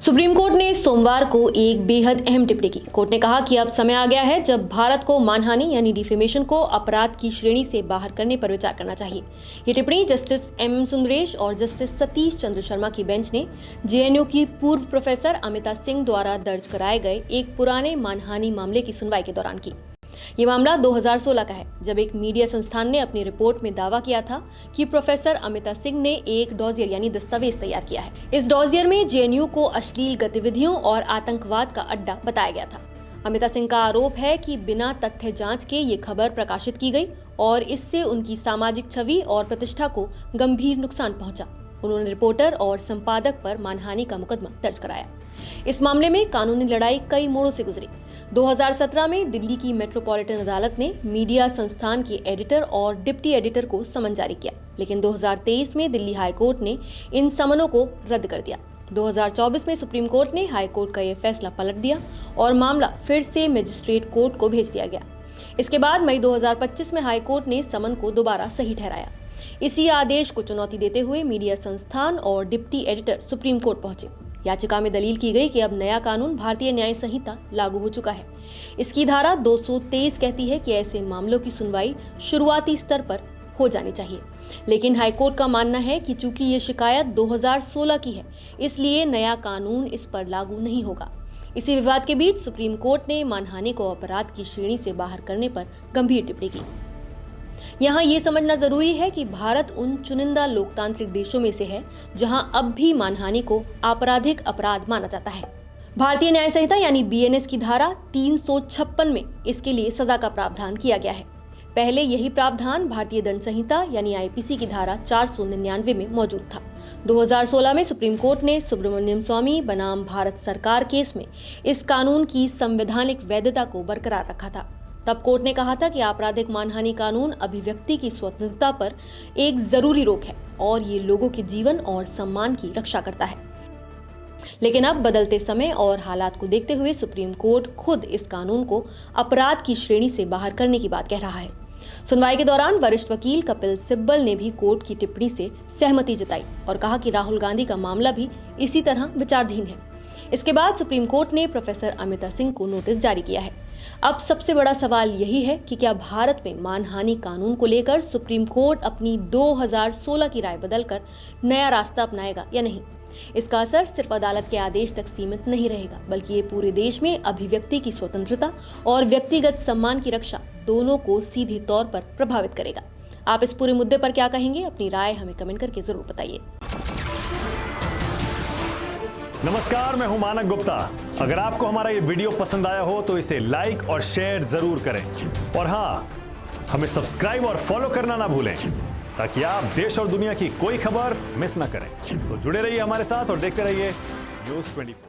Supreme court ने सोमवार को एक बेहद अहम टिप्पणी की। कोर्ट ने कहा कि अब समय आ गया है जब भारत को मानहानि यानी डिफेमेशन को अपराध की श्रेणी से बाहर करने पर विचार करना चाहिए। ये टिप्पणी जस्टिस एम सुंदरेश और जस्टिस सतीश चंद्र शर्मा की बेंच ने जेएनयू की पूर्व प्रोफेसर अमिता सिंह द्वारा दर्ज कराए गए एक पुराने मानहानि मामले की सुनवाई के दौरान की। ये मामला 2016 का है, जब एक मीडिया संस्थान ने अपनी रिपोर्ट में दावा किया था कि प्रोफेसर अमिता सिंह ने एक डॉजियर यानी दस्तावेज तैयार किया है। इस डॉजियर में जेएनयू को अश्लील गतिविधियों और आतंकवाद का अड्डा बताया गया था। अमिता सिंह का आरोप है कि बिना तथ्य जांच के ये खबर प्रकाशित की गई और इससे उनकी सामाजिक छवि और प्रतिष्ठा को गंभीर नुकसान पहुंचा। उन्होंने रिपोर्टर और संपादक पर मानहानि का मुकदमा दर्ज कराया। इस मामले में कानूनी लड़ाई कई मोड़ों से गुजरी। 2017 में दिल्ली की मेट्रोपॉलिटन अदालत ने मीडिया संस्थान के एडिटर और डिप्टी एडिटर को समन जारी किया, लेकिन 2023 में दिल्ली हाई कोर्ट ने इन समनों को रद्द कर दिया। 2024 में सुप्रीम कोर्ट ने हाई कोर्ट का यह फैसला पलट दिया और मामला फिर से मजिस्ट्रेट कोर्ट को भेज दिया गया। इसके बाद मई 2025 में हाई कोर्ट ने समन को दोबारा सही ठहराया। इसी आदेश को चुनौती देते हुए मीडिया संस्थान और डिप्टी एडिटर सुप्रीम कोर्ट पहुंचे। याचिका में दलील की गई कि अब नया कानून भारतीय न्याय संहिता लागू हो चुका है। इसकी धारा 223 कहती है कि ऐसे मामलों की सुनवाई शुरुआती स्तर पर हो जानी चाहिए, लेकिन हाईकोर्ट का मानना है कि चूंकि ये शिकायत 2016 की है, इसलिए नया कानून इस पर लागू नहीं होगा। इसी विवाद के बीच सुप्रीम कोर्ट ने मानहानि को अपराध की श्रेणी से बाहर करने पर गंभीर टिप्पणी की। यहाँ ये समझना जरूरी है कि भारत उन चुनिंदा लोकतांत्रिक देशों में से है जहाँ अब भी मानहानि को आपराधिक अपराध माना जाता है। भारतीय न्याय संहिता यानी बीएनएस की धारा 356 में इसके लिए सजा का प्रावधान किया गया है। पहले यही प्रावधान भारतीय दंड संहिता यानी आईपीसी की धारा 499 में मौजूद था। 2016 में सुप्रीम कोर्ट ने सुब्रमण्यम स्वामी बनाम भारत सरकार केस में इस कानून की संवैधानिक वैधता को बरकरार रखा था। तब कोर्ट ने कहा था कि आपराधिक मानहानि कानून अभिव्यक्ति की स्वतंत्रता पर एक जरूरी रोक है और ये लोगों के जीवन और सम्मान की रक्षा करता है। लेकिन अब बदलते समय और हालात को देखते हुए सुप्रीम कोर्ट खुद इस कानून को अपराध की श्रेणी से बाहर करने की बात कह रहा है। सुनवाई के दौरान वरिष्ठ वकील कपिल सिब्बल ने भी कोर्ट की टिप्पणी से सहमति जताई और कहा कि राहुल गांधी का मामला भी इसी तरह विचाराधीन है। इसके बाद सुप्रीम कोर्ट ने प्रोफेसर अमिता सिंह को नोटिस जारी किया है। अब सबसे बड़ा सवाल यही है कि क्या भारत में मानहानि कानून को लेकर सुप्रीम कोर्ट अपनी 2016 की राय बदलकर नया रास्ता अपनाएगा या नहीं। इसका असर सिर्फ अदालत के आदेश तक सीमित नहीं रहेगा, बल्कि ये पूरे देश में अभिव्यक्ति की स्वतंत्रता और व्यक्तिगत सम्मान की रक्षा दोनों को सीधे तौर पर प्रभावित करेगा। आप इस पूरे मुद्दे पर क्या कहेंगे? अपनी राय हमें कमेंट करके जरूर बताइए। नमस्कार, मैं हूं मानक गुप्ता। अगर आपको हमारा ये वीडियो पसंद आया हो तो इसे लाइक और शेयर जरूर करें और हाँ, हमें सब्सक्राइब और फॉलो करना ना भूलें ताकि आप देश और दुनिया की कोई खबर मिस ना करें। तो जुड़े रहिए हमारे साथ और देखते रहिए न्यूज़ 24।